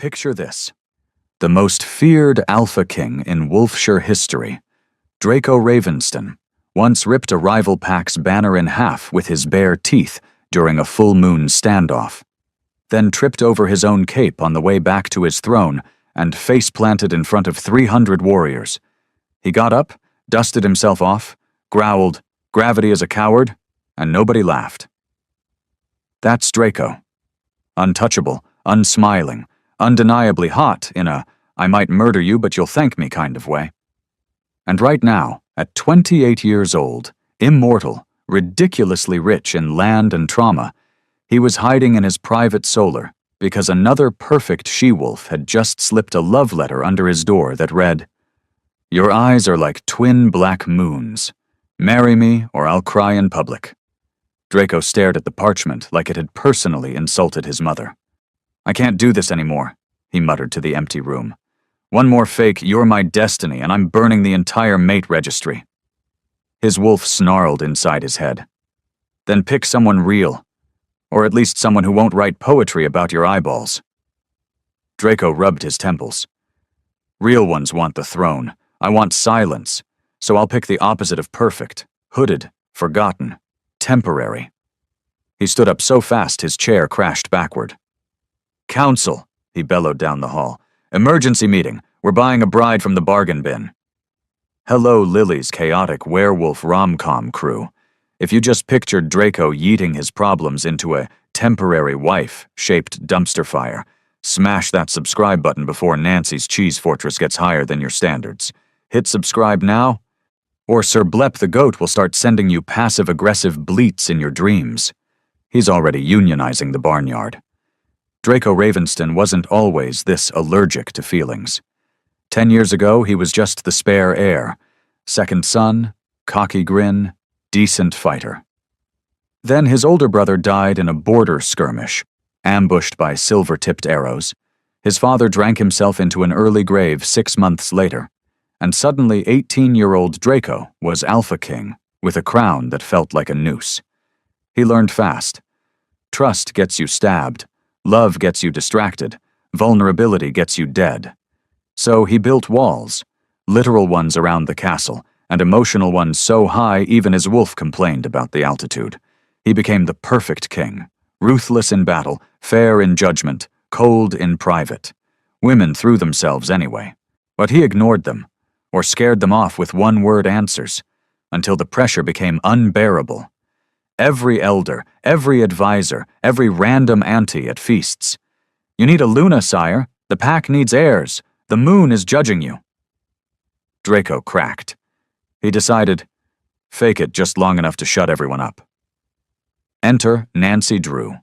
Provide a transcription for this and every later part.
Picture this. The most feared Alpha King in Wolfshire history, Draco Ravenston, once ripped a rival pack's banner in half with his bare teeth during a full moon standoff, then tripped over his own cape on the way back to his throne and face-planted in front of 300 warriors. He got up, dusted himself off, growled, "Gravity is a coward," and nobody laughed. That's Draco. Untouchable, unsmiling, undeniably hot in a "I might murder you but you'll thank me" kind of way. And right now, at 28 years old, immortal, ridiculously rich in land and trauma, he was hiding in his private solar because another perfect she-wolf had just slipped a love letter under his door that read, "Your eyes are like twin black moons. Marry me or I'll cry in public." Draco stared at the parchment like it had personally insulted his mother. "I can't do this anymore," he muttered to the empty room. "One more fake 'you're my destiny' and I'm burning the entire mate registry." His wolf snarled inside his head. "Then pick someone real, or at least someone who won't write poetry about your eyeballs." Draco rubbed his temples. "Real ones want the throne. I want silence, so I'll pick the opposite of perfect, hooded, forgotten, temporary." He stood up so fast his chair crashed backward. "Council," he bellowed down the hall. "Emergency meeting. We're buying a bride from the bargain bin." Hello, Lily's chaotic werewolf rom-com crew. If you just pictured Draco yeeting his problems into a temporary wife-shaped dumpster fire, smash that subscribe button before Nancy's cheese fortress gets higher than your standards. Hit subscribe now, or Sir Blep the goat will start sending you passive-aggressive bleats in your dreams. He's already unionizing the barnyard. Draco Ravenston wasn't always this allergic to feelings. 10 years ago, he was just the spare heir, second son, cocky grin, decent fighter. Then his older brother died in a border skirmish, ambushed by silver-tipped arrows. His father drank himself into an early grave 6 months later, and suddenly 18-year-old Draco was Alpha King, with a crown that felt like a noose. He learned fast. Trust gets you stabbed. Love gets you distracted. Vulnerability gets you dead. So he built walls, literal ones around the castle, and emotional ones so high even his wolf complained about the altitude. He became the perfect king, ruthless in battle, fair in judgment, cold in private. Women threw themselves anyway, but he ignored them, or scared them off with one-word answers, until the pressure became unbearable. Every elder, every advisor, every random auntie at feasts. "You need a Luna, sire. The pack needs heirs. The moon is judging you." Draco cracked. He decided, fake it just long enough to shut everyone up. Enter Nancy Drew.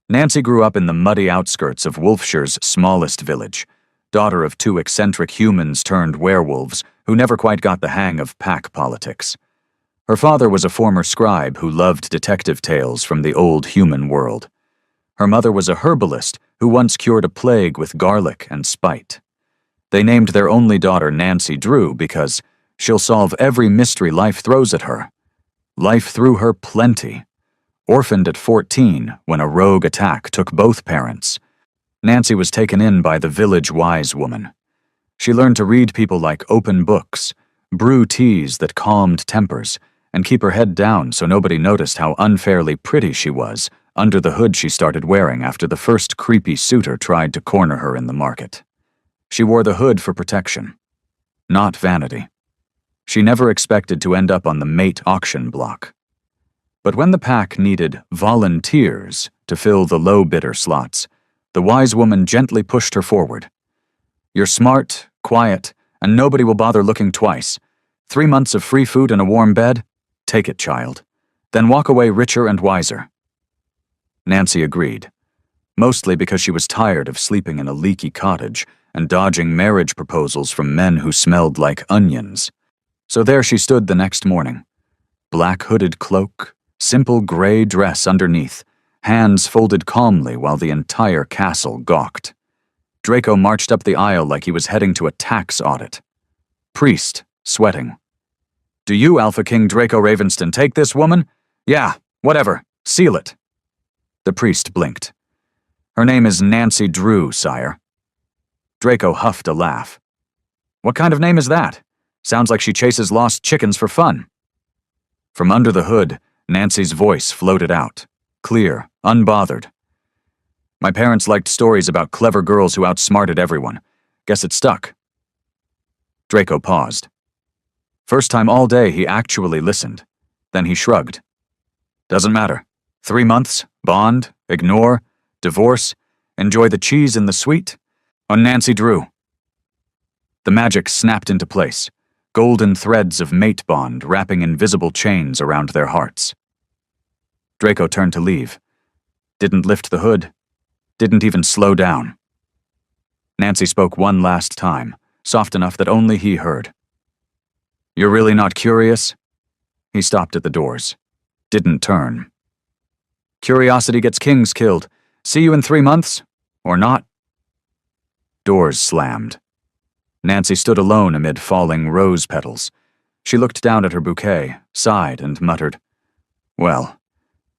Nancy grew up in the muddy outskirts of Wolfshire's smallest village, daughter of 2 eccentric humans turned werewolves who never quite got the hang of pack politics. Her father was a former scribe who loved detective tales from the old human world. Her mother was a herbalist who once cured a plague with garlic and spite. They named their only daughter Nancy Drew because she'll solve every mystery life throws at her. Life threw her plenty. Orphaned at 14 when a rogue attack took both parents, Nancy was taken in by the village wise woman. She learned to read people like open books, brew teas that calmed tempers, and keep her head down so nobody noticed how unfairly pretty she was under the hood she started wearing after the first creepy suitor tried to corner her in the market. She wore the hood for protection, not vanity. She never expected to end up on the mate auction block. But when the pack needed volunteers to fill the low-bidder slots, the wise woman gently pushed her forward. "You're smart, quiet, and nobody will bother looking twice. 3 months of free food and a warm bed? Take it, child. Then walk away richer and wiser." Nancy agreed, mostly because she was tired of sleeping in a leaky cottage and dodging marriage proposals from men who smelled like onions. So there she stood the next morning. Black hooded cloak, simple gray dress underneath, hands folded calmly while the entire castle gawked. Draco marched up the aisle like he was heading to a tax audit. Priest, sweating. "Do you, Alpha King Draco Ravenston, take this woman?" "Yeah, whatever. Seal it." The priest blinked. Her name is Nancy Drew, sire. Draco huffed a laugh. What kind of name is that? Sounds like she chases lost chickens for fun. From under the hood, Nancy's voice floated out, clear, unbothered. My parents liked stories about clever girls who outsmarted everyone. Guess it stuck. Draco paused. First time all day he actually listened. Then he shrugged. Doesn't matter. 3 months, bond, ignore, divorce, enjoy the cheese and the sweet. On Nancy Drew. The magic snapped into place, golden threads of mate bond wrapping invisible chains around their hearts. Draco turned to leave. Didn't lift the hood. Didn't even slow down. Nancy spoke one last time, soft enough that only he heard. You're really not curious? He stopped at the doors. Didn't turn. Curiosity gets kings killed. See you in 3 months? Or not? Doors slammed. Nancy stood alone amid falling rose petals. She looked down at her bouquet, sighed, and muttered, Well,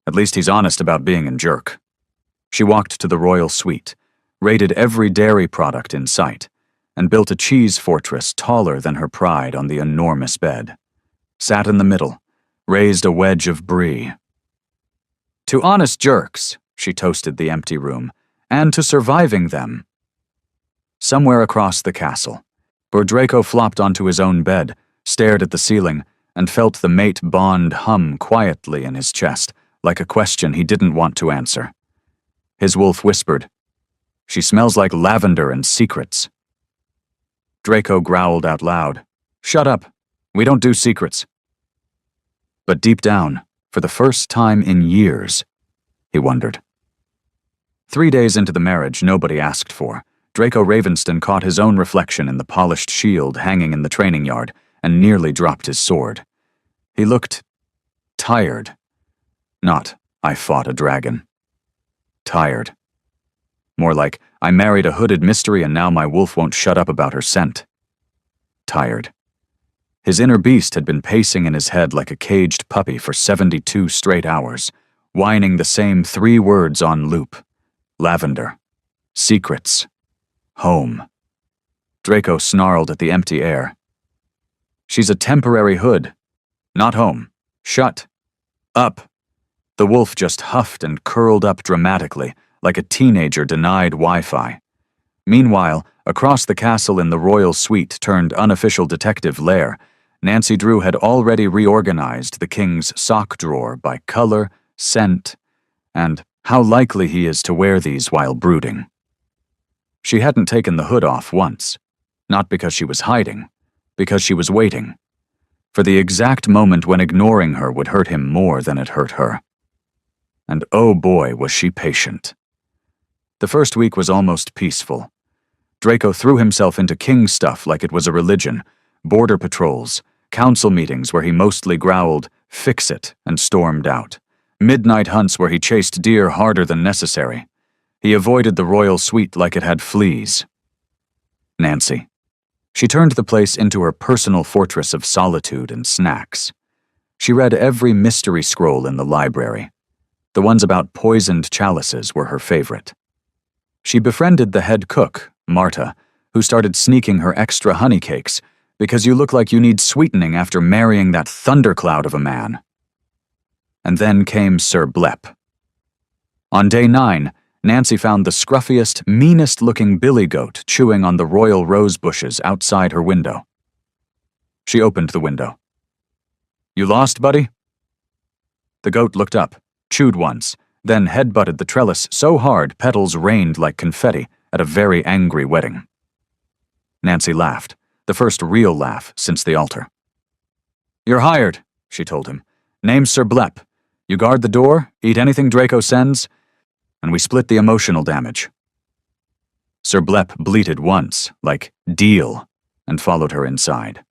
at least he's honest about being a jerk. She walked to the royal suite, raided every dairy product in sight, and built a cheese fortress taller than her pride on the enormous bed. Sat in the middle, raised a wedge of brie. To honest jerks, she toasted the empty room, and to surviving them. Somewhere across the castle, where Draco flopped onto his own bed, stared at the ceiling, and felt the mate bond hum quietly in his chest, like a question he didn't want to answer. His wolf whispered, She smells like lavender and secrets. Draco growled out loud, Shut up, we don't do secrets. But deep down, for the first time in years, he wondered. 3 days into the marriage nobody asked for, Draco Ravenston caught his own reflection in the polished shield hanging in the training yard and nearly dropped his sword. He looked tired. Not, I fought a dragon. Tired. More like, I married a hooded mystery and now my wolf won't shut up about her scent. Tired. His inner beast had been pacing in his head like a caged puppy for 72 straight hours, whining the same 3 words on loop. Lavender. Secrets. Home. Draco snarled at the empty air. She's a temporary hood. Not home. Shut. Up. The wolf just huffed and curled up dramatically, like a teenager denied Wi-Fi. Meanwhile, across the castle in the royal suite turned unofficial detective lair, Nancy Drew had already reorganized the king's sock drawer by color, scent, and how likely he is to wear these while brooding. She hadn't taken the hood off once, not because she was hiding, because she was waiting, for the exact moment when ignoring her would hurt him more than it hurt her. And oh boy, was she patient. The first week was almost peaceful. Draco threw himself into king stuff like it was a religion, border patrols, council meetings where he mostly growled, "Fix it," and stormed out, midnight hunts where he chased deer harder than necessary. He avoided the royal suite like it had fleas. Nancy. She turned the place into her personal fortress of solitude and snacks. She read every mystery scroll in the library. The ones about poisoned chalices were her favorite. She befriended the head cook, Marta, who started sneaking her extra honey cakes because you look like you need sweetening after marrying that thundercloud of a man. And then came Sir Blep. On day 9, Nancy found the scruffiest, meanest-looking billy goat chewing on the royal rose bushes outside her window. She opened the window. You lost, buddy? The goat looked up, chewed once, then headbutted the trellis so hard petals rained like confetti at a very angry wedding. Nancy laughed, the first real laugh since the altar. You're hired, she told him. Name's Sir Blep. You guard the door, eat anything Draco sends, and we split the emotional damage. Sir Blep bleated once, like, deal, and followed her inside.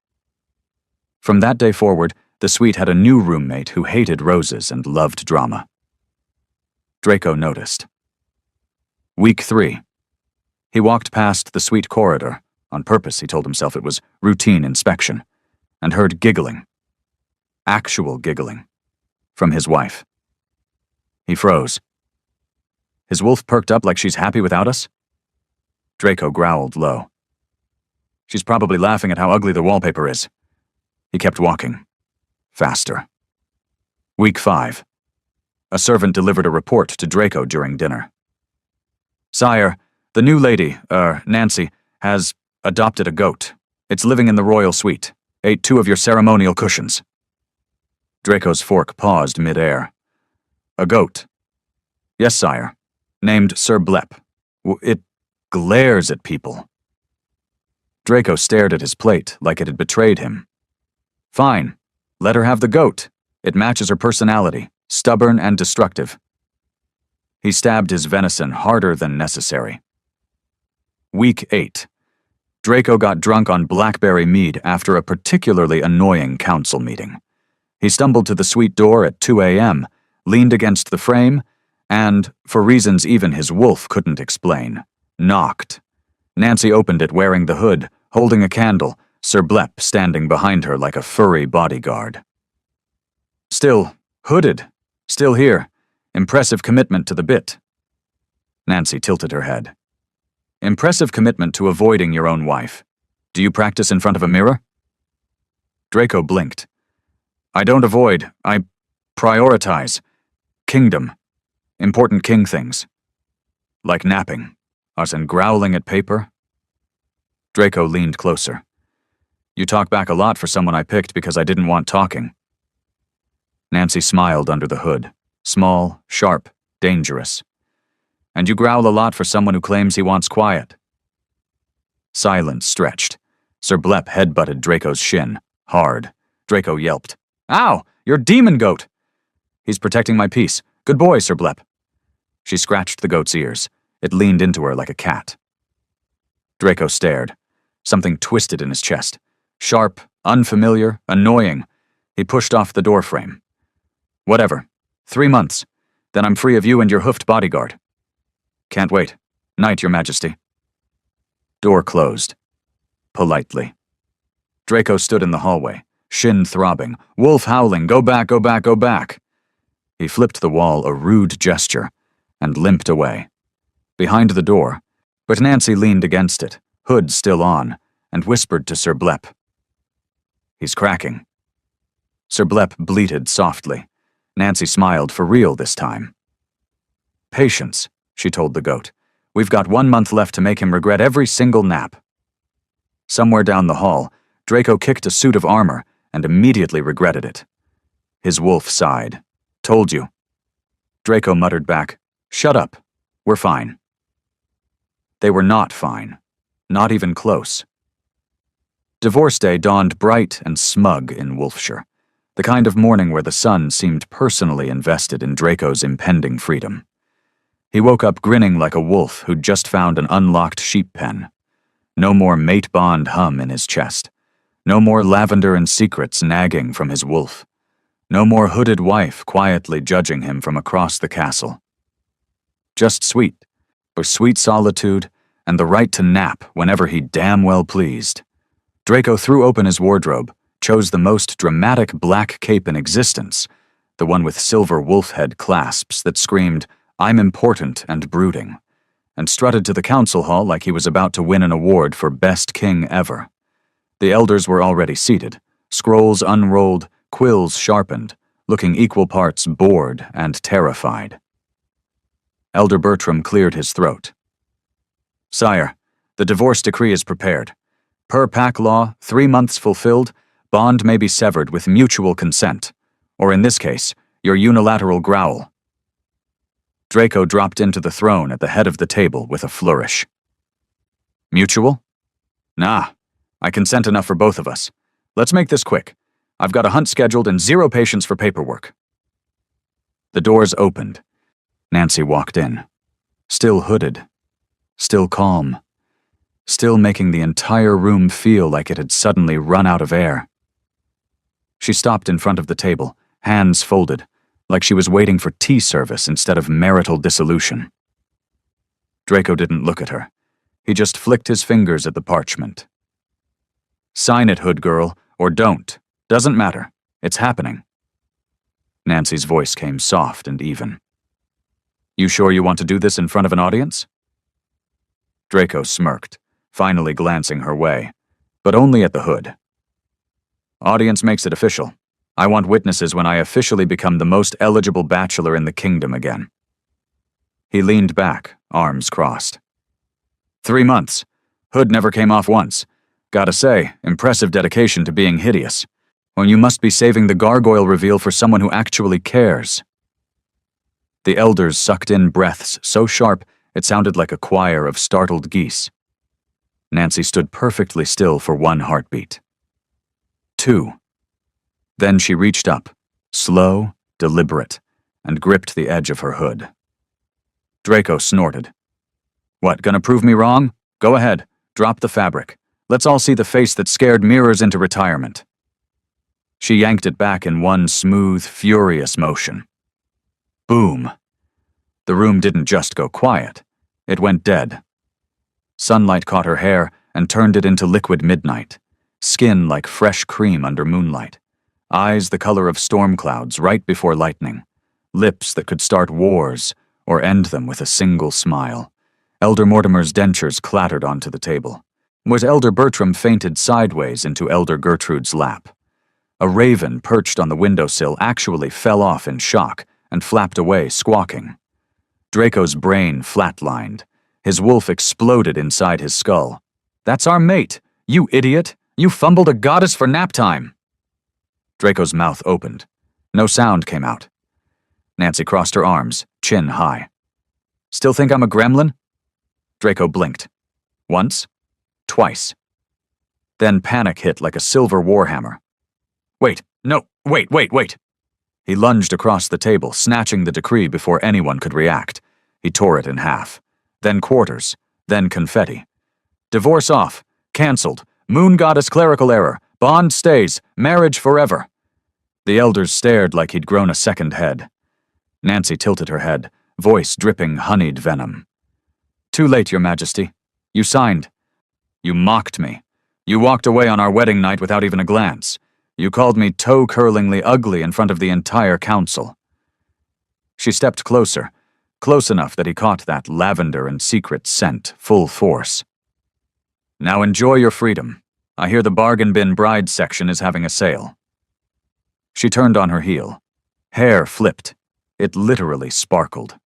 From that day forward, the suite had a new roommate who hated roses and loved drama. Draco noticed. Week 3. He walked past the suite corridor, on purpose he told himself it was routine inspection, and heard giggling. Actual giggling. From his wife. He froze. His wolf perked up like she's happy without us? Draco growled low. She's probably laughing at how ugly the wallpaper is. He kept walking. Faster. Week 5. A servant delivered a report to Draco during dinner. Sire, the new lady, Nancy, has adopted a goat. It's living in the royal suite. Ate 2 of your ceremonial cushions. Draco's fork paused mid-air. A goat. Yes, sire. Named Sir Blep. It glares at people. Draco stared at his plate like it had betrayed him. Fine. Let her have the goat. It matches her personality, stubborn and destructive. He stabbed his venison harder than necessary. Week 8. Draco got drunk on blackberry mead after a particularly annoying council meeting. He stumbled to the suite door at 2 a.m., leaned against the frame, and, for reasons even his wolf couldn't explain, knocked. Nancy opened it wearing the hood, holding a candle, Sir Blep standing behind her like a furry bodyguard. Still hooded, still here. Impressive commitment to the bit. Nancy tilted her head. Impressive commitment to avoiding your own wife. Do you practice in front of a mirror? Draco blinked. I don't avoid, I prioritize. Kingdom. Important king things. Like napping. Us and growling at paper. Draco leaned closer. You talk back a lot for someone I picked because I didn't want talking. Nancy smiled under the hood. Small, sharp, dangerous. And you growl a lot for someone who claims he wants quiet. Silence stretched. Sir Blep headbutted Draco's shin, hard. Draco yelped. Ow! You're demon goat! He's protecting my peace. Good boy, Sir Blep. She scratched the goat's ears. It leaned into her like a cat. Draco stared. Something twisted in his chest. Sharp, unfamiliar, annoying. He pushed off the doorframe. Whatever. 3 months. Then I'm free of you and your hoofed bodyguard. Can't wait. Night, Your Majesty. Door closed. Politely. Draco stood in the hallway, shin throbbing, wolf howling, go back, go back, go back. He flipped the wall a rude gesture and limped away. Behind the door, but Nancy leaned against it, hood still on, and whispered to Sir Blep. He's cracking. Sir Blep bleated softly. Nancy smiled for real this time. Patience, she told the goat. We've got 1 month left to make him regret every single nap. Somewhere down the hall, Draco kicked a suit of armor and immediately regretted it. His wolf sighed. Told you. Draco muttered back, Shut up. We're fine. They were not fine. Not even close. Divorce Day dawned bright and smug in Wolfshire, the kind of morning where the sun seemed personally invested in Draco's impending freedom. He woke up grinning like a wolf who'd just found an unlocked sheep pen. No more mate bond hum in his chest. No more lavender and secrets nagging from his wolf. No more hooded wife quietly judging him from across the castle. Just sweet solitude and the right to nap whenever he damn well pleased. Draco threw open his wardrobe, chose the most dramatic black cape in existence, the one with silver wolf head clasps that screamed, I'm important and brooding, and strutted to the council hall like he was about to win an award for best king ever. The elders were already seated, scrolls unrolled, quills sharpened, looking equal parts bored and terrified. Elder Bertram cleared his throat. Sire, the divorce decree is prepared. Per pack law, 3 months fulfilled, bond may be severed with mutual consent, or in this case, your unilateral growl. Draco dropped into the throne at the head of the table with a flourish. Mutual? Nah, I consent enough for both of us. Let's make this quick. I've got a hunt scheduled and 0 patience for paperwork. The doors opened. Nancy walked in. Still hooded. Still calm. Still making the entire room feel like it had suddenly run out of air. She stopped in front of the table, hands folded, like she was waiting for tea service instead of marital dissolution. Draco didn't look at her. He just flicked his fingers at the parchment. Sign it, hood girl, or don't. Doesn't matter. It's happening. Nancy's voice came soft and even. You sure you want to do this in front of an audience? Draco smirked, finally glancing her way, but only at the hood. Audience makes it official. I want witnesses when I officially become the most eligible bachelor in the kingdom again. He leaned back, arms crossed. 3 months. Hood never came off once. Gotta say, impressive dedication to being hideous. When you must be saving the gargoyle reveal for someone who actually cares. The elders sucked in breaths so sharp it sounded like a choir of startled geese. Nancy stood perfectly still for 1 heartbeat. 2. Then she reached up, slow, deliberate, and gripped the edge of her hood. Draco snorted. What, gonna prove me wrong? Go ahead, drop the fabric. Let's all see the face that scared mirrors into retirement. She yanked it back in one smooth, furious motion. Boom. The room didn't just go quiet. It went dead. Sunlight caught her hair and turned it into liquid midnight, skin like fresh cream under moonlight, eyes the color of storm clouds right before lightning, lips that could start wars or end them with a single smile. Elder Mortimer's dentures clattered onto the table. Was Elder Bertram fainted sideways into Elder Gertrude's lap. A raven perched on the windowsill actually fell off in shock and flapped away, squawking. Draco's brain flatlined. His wolf exploded inside his skull. That's our mate! You idiot! You fumbled a goddess for nap time! Draco's mouth opened. No sound came out. Nancy crossed her arms, chin high. Still think I'm a gremlin? Draco blinked. Once. Twice. Then panic hit like a silver warhammer. Wait, no, wait. He lunged across the table, snatching the decree before anyone could react. He tore it in half. Then quarters. Then confetti. Divorce off. Cancelled. Moon goddess clerical error. Bond stays. Marriage forever. The elders stared like he'd grown a second head. Nancy tilted her head, voice dripping honeyed venom. Too late, Your Majesty. You signed. You mocked me. You walked away on our wedding night without even a glance. You called me toe-curlingly ugly in front of the entire council. She stepped closer, close enough that he caught that lavender and secret scent full force. Now enjoy your freedom. I hear the bargain bin bride section is having a sale. She turned on her heel. Hair flipped. It literally sparkled.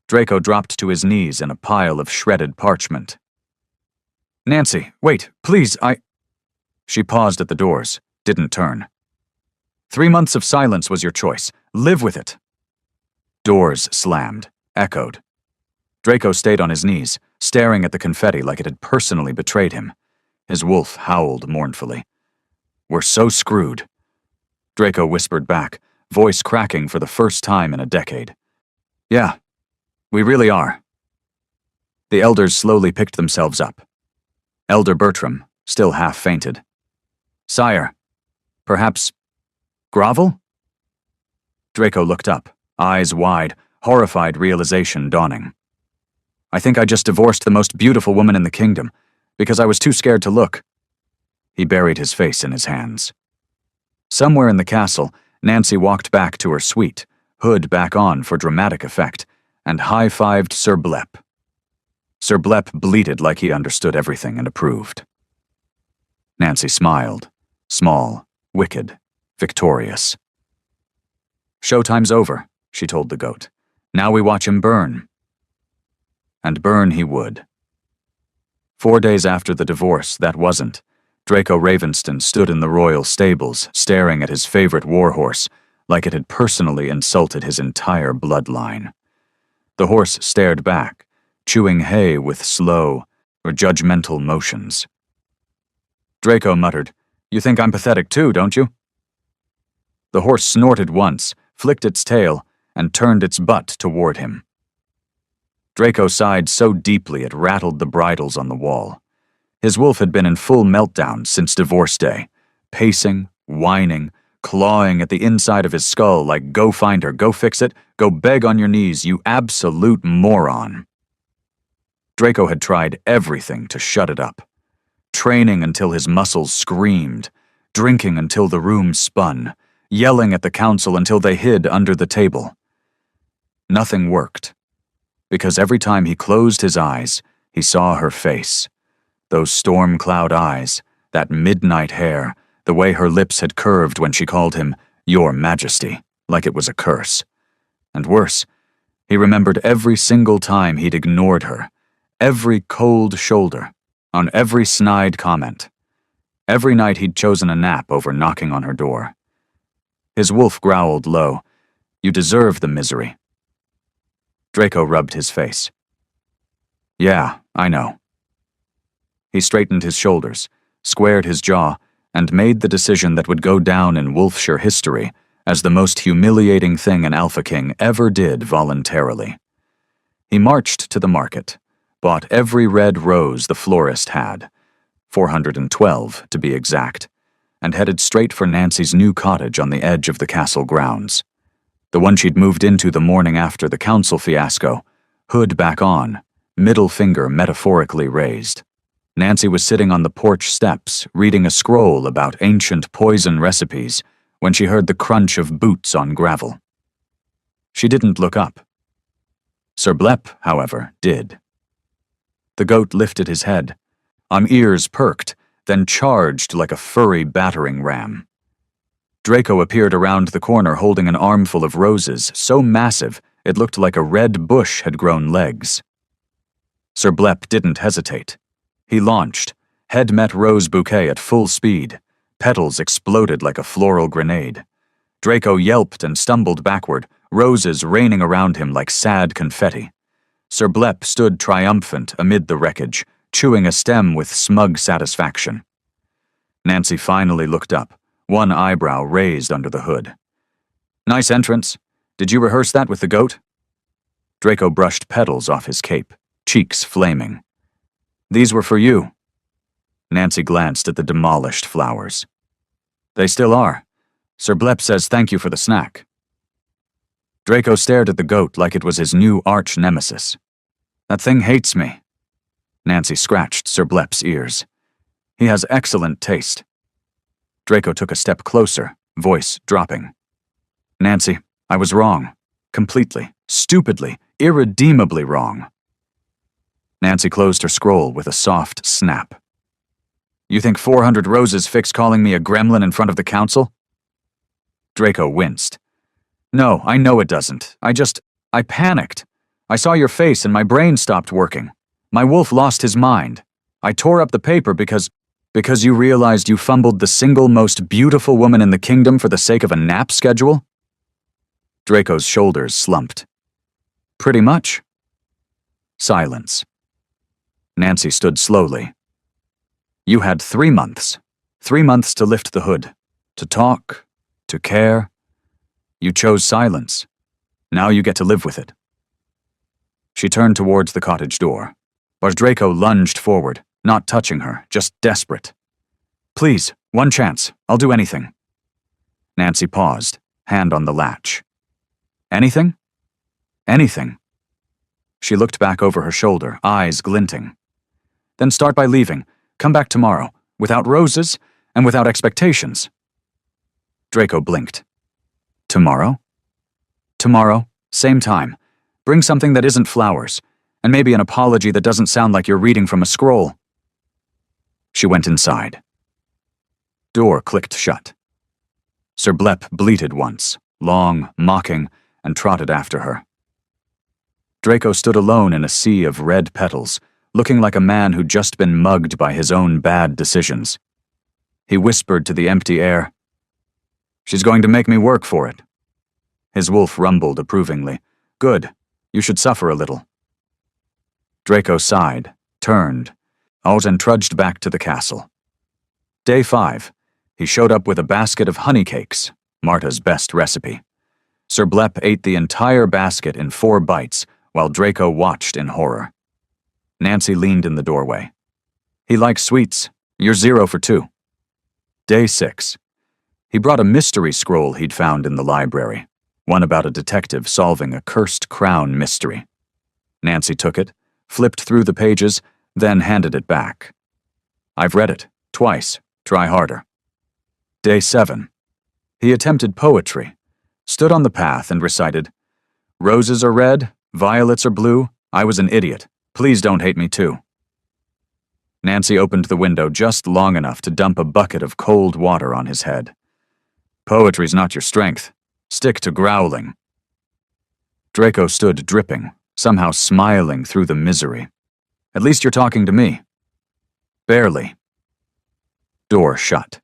Draco dropped to his knees in a pile of shredded parchment. Nancy, wait, please, She paused at the doors, didn't turn. 3 months of silence was your choice. Live with it. Doors slammed, echoed. Draco stayed on his knees, staring at the confetti like it had personally betrayed him. His wolf howled mournfully. We're so screwed. Draco whispered back, voice cracking for the first time in a decade. Yeah, we really are. The elders slowly picked themselves up. Elder Bertram, still half fainted. Sire, perhaps grovel? Draco looked up, eyes wide, horrified realization dawning. I think I just divorced the most beautiful woman in the kingdom, because I was too scared to look. He buried his face in his hands. Somewhere in the castle, Nancy walked back to her suite, hood back on for dramatic effect, and high-fived Sir Blep. Sir Blep bleated like he understood everything and approved. Nancy smiled, small, wicked, victorious. Showtime's over, she told the goat. Now we watch him burn. And burn he would. 4 days after the divorce, that wasn't. Draco Ravenston stood in the royal stables, staring at his favorite warhorse, like it had personally insulted his entire bloodline. The horse stared back, chewing hay with slow or judgmental motions. Draco muttered, You think I'm pathetic too, don't you? The horse snorted once, flicked its tail, and turned its butt toward him. Draco sighed so deeply it rattled the bridles on the wall. His wolf had been in full meltdown since divorce day, pacing, whining, clawing at the inside of his skull like, Go find her, go fix it, go beg on your knees, you absolute moron. Draco had tried everything to shut it up. Training until his muscles screamed, drinking until the room spun, yelling at the council until they hid under the table. Nothing worked, because every time he closed his eyes, he saw her face. Those storm cloud eyes, that midnight hair, the way her lips had curved when she called him Your Majesty, like it was a curse. And worse, he remembered every single time he'd ignored her, every cold shoulder, on every snide comment, every night he'd chosen a nap over knocking on her door. His wolf growled low, "You deserve the misery." Draco rubbed his face. "Yeah, I know." He straightened his shoulders, squared his jaw, and made the decision that would go down in Wolfshire history as the most humiliating thing an Alpha King ever did voluntarily. He marched to the market, bought every red rose the florist had, 412 to be exact, and headed straight for Nancy's new cottage on the edge of the castle grounds. The one she'd moved into the morning after the council fiasco, hood back on, middle finger metaphorically raised. Nancy was sitting on the porch steps, reading a scroll about ancient poison recipes, when she heard the crunch of boots on gravel. She didn't look up. Sir Blep, however, did. The goat lifted his head, on ears perked, then charged like a furry battering ram. Draco appeared around the corner holding an armful of roses so massive it looked like a red bush had grown legs. Sir Blep didn't hesitate. He launched, head met rose bouquet at full speed. Petals exploded like a floral grenade. Draco yelped and stumbled backward, roses raining around him like sad confetti. Sir Blep stood triumphant amid the wreckage, chewing a stem with smug satisfaction. Nancy finally looked up, one eyebrow raised under the hood. "Nice entrance. Did you rehearse that with the goat?" Draco brushed petals off his cape, cheeks flaming. "These were for you." Nancy glanced at the demolished flowers. "They still are. Sir Blep says thank you for the snack." Draco stared at the goat like it was his new arch-nemesis. "That thing hates me." Nancy scratched Sir Blep's ears. "He has excellent taste." Draco took a step closer, voice dropping. "Nancy, I was wrong. Completely, stupidly, irredeemably wrong." Nancy closed her scroll with a soft snap. "You think 400 roses fix calling me a gremlin in front of the council?" Draco winced. "No, I know it doesn't. I panicked. I saw your face and my brain stopped working. My wolf lost his mind. I tore up the paper because you realized you fumbled the single most beautiful woman in the kingdom for the sake of a nap schedule?" Draco's shoulders slumped. "Pretty much." Silence. Nancy stood slowly. "You had 3 months. 3 months to lift the hood, to talk, to care. You chose silence. Now you get to live with it." She turned towards the cottage door, but Draco lunged forward, not touching her, just desperate. "Please, one chance. I'll do anything." Nancy paused, hand on the latch. "Anything?" "Anything." She looked back over her shoulder, eyes glinting. "Then start by leaving. Come back tomorrow, without roses and without expectations." Draco blinked. "Tomorrow?" "Tomorrow, same time. Bring something that isn't flowers, and maybe an apology that doesn't sound like you're reading from a scroll." She went inside. Door clicked shut. Sir Blep bleated once, long, mocking, and trotted after her. Draco stood alone in a sea of red petals, looking like a man who'd just been mugged by his own bad decisions. He whispered to the empty air, "She's going to make me work for it." His wolf rumbled approvingly. "Good. You should suffer a little." Draco sighed, turned, out and trudged back to the castle. Day 5. He showed up with a basket of honey cakes, Marta's best recipe. Sir Blep ate the entire basket in 4 bites, while Draco watched in horror. Nancy leaned in the doorway. "He likes sweets. You're 0 for 2. Day 6. He brought a mystery scroll he'd found in the library, one about a detective solving a cursed crown mystery. Nancy took it, flipped through the pages, then handed it back. "I've read it, twice. Try harder." Day 7. He attempted poetry, stood on the path and recited, Roses are red, violets are blue. I was an idiot. Please don't hate me too. Nancy opened the window just long enough to dump a bucket of cold water on his head. Poetry's not your strength. Stick to growling. Draco stood dripping, somehow smiling through the misery. At least you're talking to me. Barely. Door shut.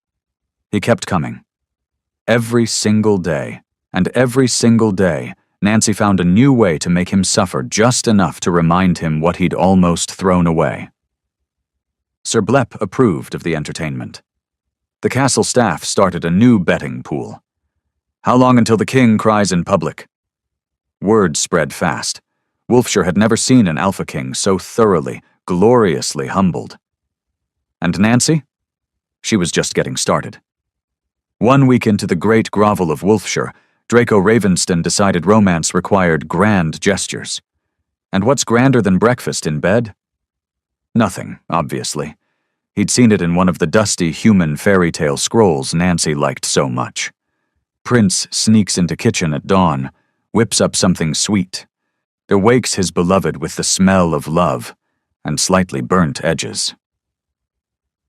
He kept coming. Every single day, and every single day, Nancy found a new way to make him suffer just enough to remind him what he'd almost thrown away. Sir Blep approved of the entertainment. The castle staff started a new betting pool. How long until the king cries in public? Word spread fast. Wolfshire had never seen an Alpha King so thoroughly, gloriously humbled. And Nancy? She was just getting started. 1 week into the great grovel of Wolfshire, Draco Ravenston decided romance required grand gestures. And what's grander than breakfast in bed? Nothing, obviously. He'd seen it in one of the dusty human fairy tale scrolls Nancy liked so much. Prince sneaks into kitchen at dawn, whips up something sweet, awakes his beloved with the smell of love and slightly burnt edges.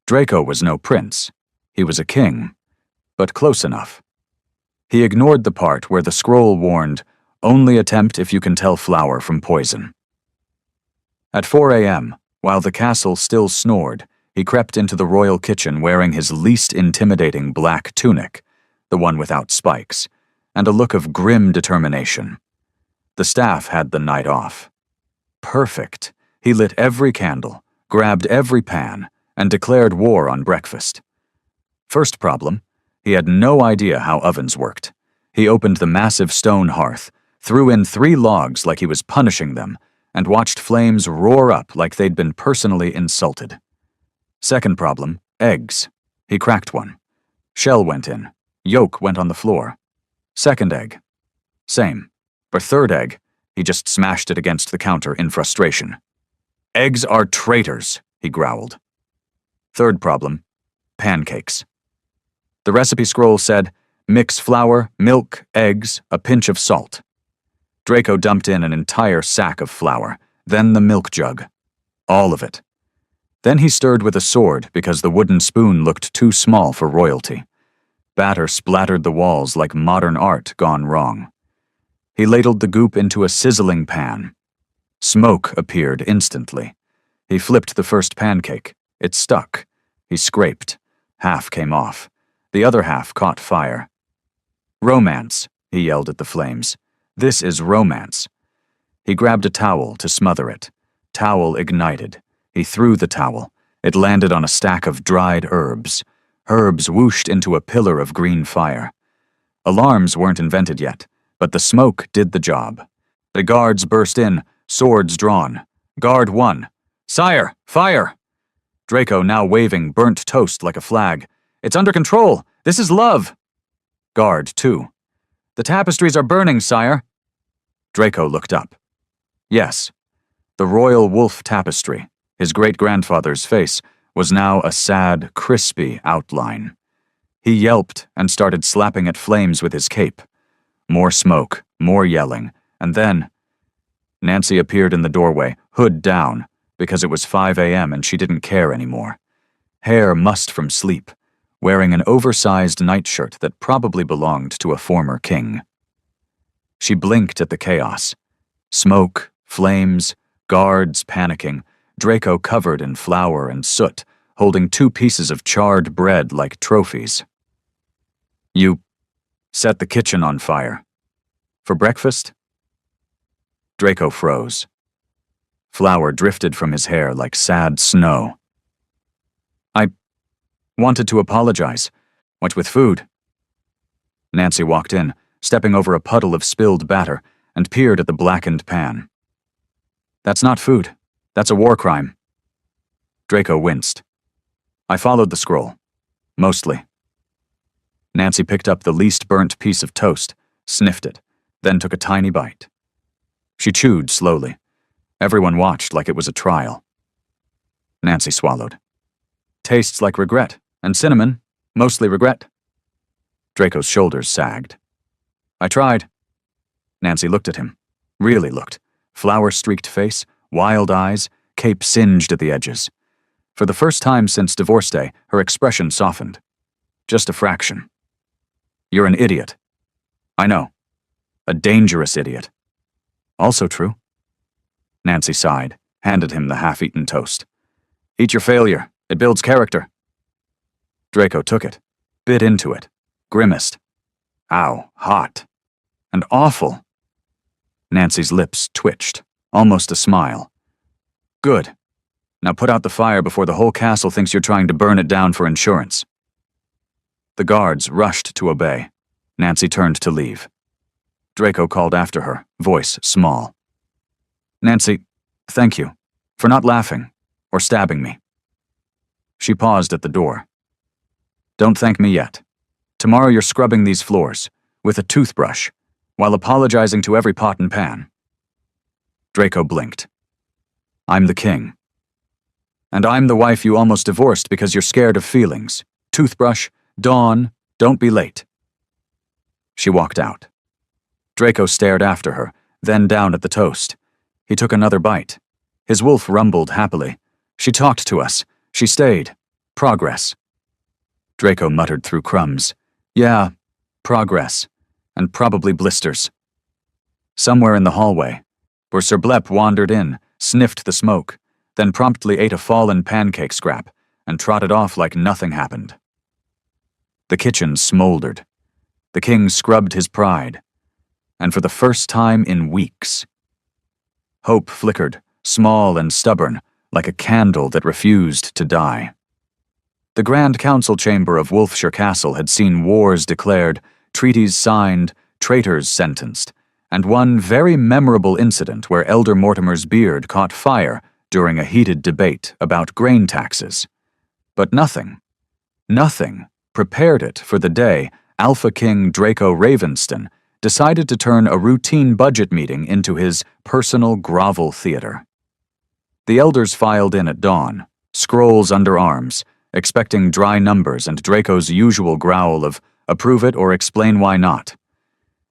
Draco was no prince. He was a king, but close enough. He ignored the part where the scroll warned, "Only attempt if you can tell flour from poison." At 4 a.m., while the castle still snored, he crept into the royal kitchen wearing his least intimidating black tunic, the one without spikes, and a look of grim determination. The staff had the night off. Perfect. He lit every candle, grabbed every pan, and declared war on breakfast. First problem, he had no idea how ovens worked. He opened the massive stone hearth, threw in 3 logs like he was punishing them, and watched flames roar up like they'd been personally insulted. Second problem, eggs. He cracked one. Shell went in. Yolk went on the floor. Second egg. Same. For third egg, he just smashed it against the counter in frustration. "Eggs are traitors," he growled. Third problem, pancakes. The recipe scroll said, "Mix flour, milk, eggs, a pinch of salt." Draco dumped in an entire sack of flour, then the milk jug. All of it. Then he stirred with a sword because the wooden spoon looked too small for royalty. Batter splattered the walls like modern art gone wrong. He ladled the goop into a sizzling pan. Smoke appeared instantly. He flipped the first pancake. It stuck. He scraped. Half came off. The other half caught fire. "Romance," he yelled at the flames. "This is romance." He grabbed a towel to smother it. Towel ignited. He threw the towel. It landed on a stack of dried herbs. Herbs whooshed into a pillar of green fire. Alarms weren't invented yet, but the smoke did the job. The guards burst in, swords drawn. Guard 1. "Sire, fire!" Draco now waving burnt toast like a flag. "It's under control! This is love!" Guard 2. "The tapestries are burning, sire!" Draco looked up. Yes, the royal wolf tapestry, his great-grandfather's face, was now a sad, crispy outline. He yelped and started slapping at flames with his cape. More smoke, more yelling, and then Nancy appeared in the doorway, hood down, because it was 5 a.m. and she didn't care anymore. Hair mussed from sleep, wearing an oversized nightshirt that probably belonged to a former king. She blinked at the chaos. Smoke, flames, guards panicking, Draco covered in flour and soot, holding 2 pieces of charred bread like trophies. "You set the kitchen on fire. For breakfast?" Draco froze. Flour drifted from his hair like sad snow. "I wanted to apologize. What with food?" Nancy walked in, stepping over a puddle of spilled batter, and peered at the blackened pan. "That's not food. That's a war crime." Draco winced. "I followed the scroll. Mostly." Nancy picked up the least burnt piece of toast, sniffed it, then took a tiny bite. She chewed slowly. Everyone watched like it was a trial. Nancy swallowed. "Tastes like regret, and cinnamon, mostly regret." Draco's shoulders sagged. "I tried." Nancy looked at him. Really looked. Flower-streaked face, wild eyes, cape singed at the edges. For the first time since divorce day, her expression softened. Just a fraction. You're an idiot. I know. A dangerous idiot. Also true. Nancy sighed, handed him the half-eaten toast. Eat your failure. It builds character. Draco took it, bit into it, grimaced. Ow, hot. And awful. Nancy's lips twitched, almost a smile. Good. Now put out the fire before the whole castle thinks you're trying to burn it down for insurance. The guards rushed to obey. Nancy turned to leave. Draco called after her, voice small. Nancy, thank you, for not laughing, or stabbing me. She paused at the door. Don't thank me yet. Tomorrow you're scrubbing these floors, with a toothbrush, while apologizing to every pot and pan. Draco blinked. I'm the king. And I'm the wife you almost divorced because you're scared of feelings. Toothbrush, dawn, don't be late. She walked out. Draco stared after her, then down at the toast. He took another bite. His wolf rumbled happily. She talked to us. She stayed. Progress. Draco muttered through crumbs. Yeah, progress. And probably blisters. Somewhere in the hallway, where Sir Blep wandered in, sniffed the smoke, then promptly ate a fallen pancake scrap and trotted off like nothing happened. The kitchen smoldered. The king scrubbed his pride. And for the first time in weeks, hope flickered, small and stubborn, like a candle that refused to die. The Grand Council chamber of Wolfshire Castle had seen wars declared, treaties signed, traitors sentenced, and one very memorable incident where Elder Mortimer's beard caught fire during a heated debate about grain taxes. But nothing prepared it for the day Alpha King Draco Ravenston decided to turn a routine budget meeting into his personal grovel theater. The elders filed in at dawn, scrolls under arms, expecting dry numbers and Draco's usual growl of approve it or explain why not.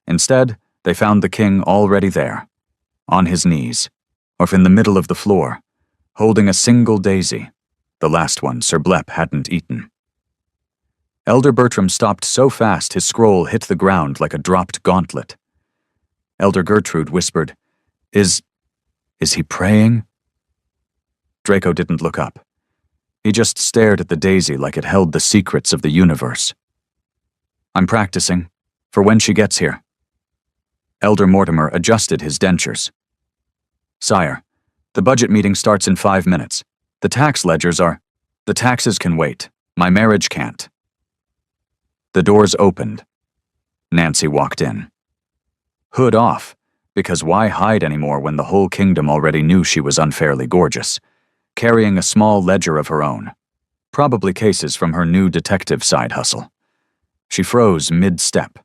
Instead, they found the king already there, on his knees, or in the middle of the floor, holding a single daisy, the last one Sir Blep hadn't eaten. Elder Bertram stopped so fast his scroll hit the ground like a dropped gauntlet. Elder Gertrude whispered, Is he praying? Draco didn't look up. He just stared at the daisy like it held the secrets of the universe. I'm practicing, for when she gets here. Elder Mortimer adjusted his dentures. Sire, the budget meeting starts in 5 minutes. The tax ledgers are... The taxes can wait. My marriage can't. The doors opened. Nancy walked in. Hood off, because why hide anymore when the whole kingdom already knew she was unfairly gorgeous, carrying a small ledger of her own, probably cases from her new detective side hustle. She froze mid-step.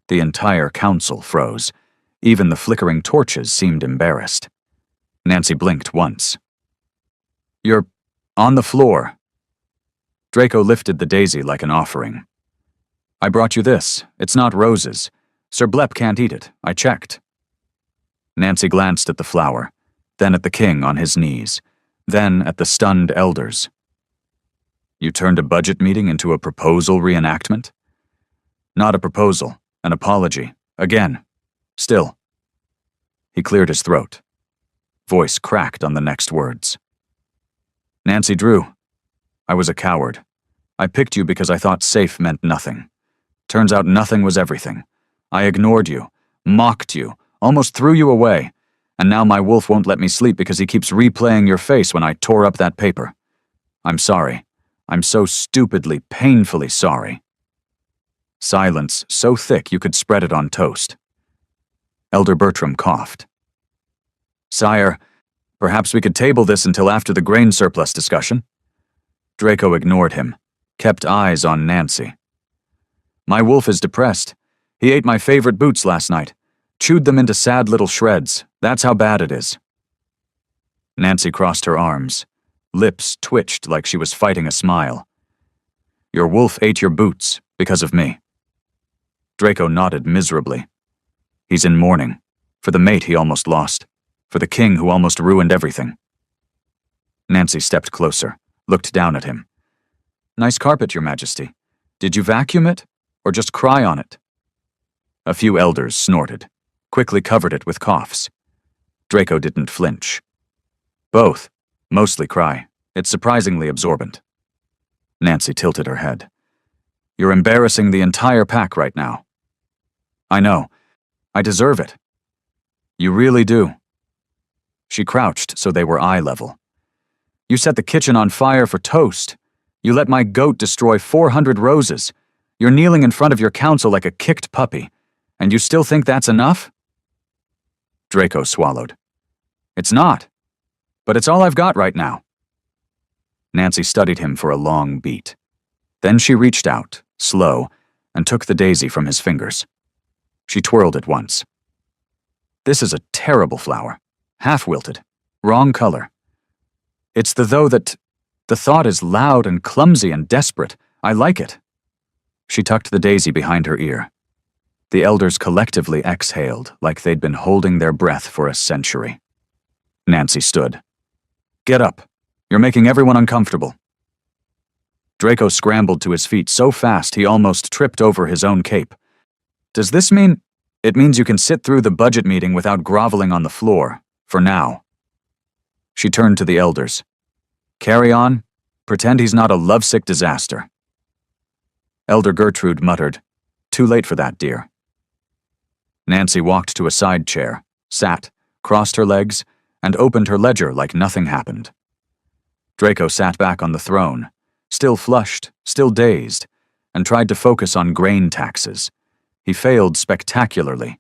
The entire council froze. Even the flickering torches seemed embarrassed. Nancy blinked once. You're on the floor. Draco lifted the daisy like an offering. I brought you this. It's not roses. Sir Blep can't eat it. I checked. Nancy glanced at the flower, then at the king on his knees, then at the stunned elders. You turned a budget meeting into a proposal reenactment? Not a proposal, an apology. Again. Still. He cleared his throat. Voice cracked on the next words. Nancy Drew, I was a coward. I picked you because I thought safe meant nothing. Turns out nothing was everything. I ignored you, mocked you, almost threw you away, and now my wolf won't let me sleep because he keeps replaying your face when I tore up that paper. I'm sorry. I'm so stupidly, painfully sorry. Silence so thick you could spread it on toast. Elder Bertram coughed. Sire, perhaps we could table this until after the grain surplus discussion. Draco ignored him, kept eyes on Nancy. My wolf is depressed. He ate my favorite boots last night, chewed them into sad little shreds. That's how bad it is. Nancy crossed her arms. Lips twitched like she was fighting a smile. Your wolf ate your boots because of me. Draco nodded miserably. He's in mourning. For the mate he almost lost. For the king who almost ruined everything. Nancy stepped closer, looked down at him. "Nice carpet, Your Majesty. Did you vacuum it, or just cry on it?" A few elders snorted, quickly covered it with coughs. Draco didn't flinch. "Both. Mostly cry. It's surprisingly absorbent." Nancy tilted her head. "You're embarrassing the entire pack right now." "I know. I deserve it." "You really do." She crouched so they were eye level. "You set the kitchen on fire for toast. You let my goat destroy 400 roses. You're kneeling in front of your council like a kicked puppy. And you still think that's enough?" Draco swallowed. "It's not. But it's all I've got right now." Nancy studied him for a long beat. Then she reached out, slow, and took the daisy from his fingers. She twirled it once. "This is a terrible flower. Half-wilted. Wrong color. It's the thought is loud and clumsy and desperate. I like it." She tucked the daisy behind her ear. The elders collectively exhaled like they'd been holding their breath for a century. Nancy stood. "Get up. You're making everyone uncomfortable." Draco scrambled to his feet so fast he almost tripped over his own cape. "Does this mean—" "It means you can sit through the budget meeting without groveling on the floor, for now." She turned to the elders. "Carry on. Pretend he's not a lovesick disaster." Elder Gertrude muttered, "Too late for that, dear." Nancy walked to a side chair, sat, crossed her legs, and opened her ledger like nothing happened. Draco sat back on the throne, still flushed, still dazed, and tried to focus on grain taxes. He failed spectacularly.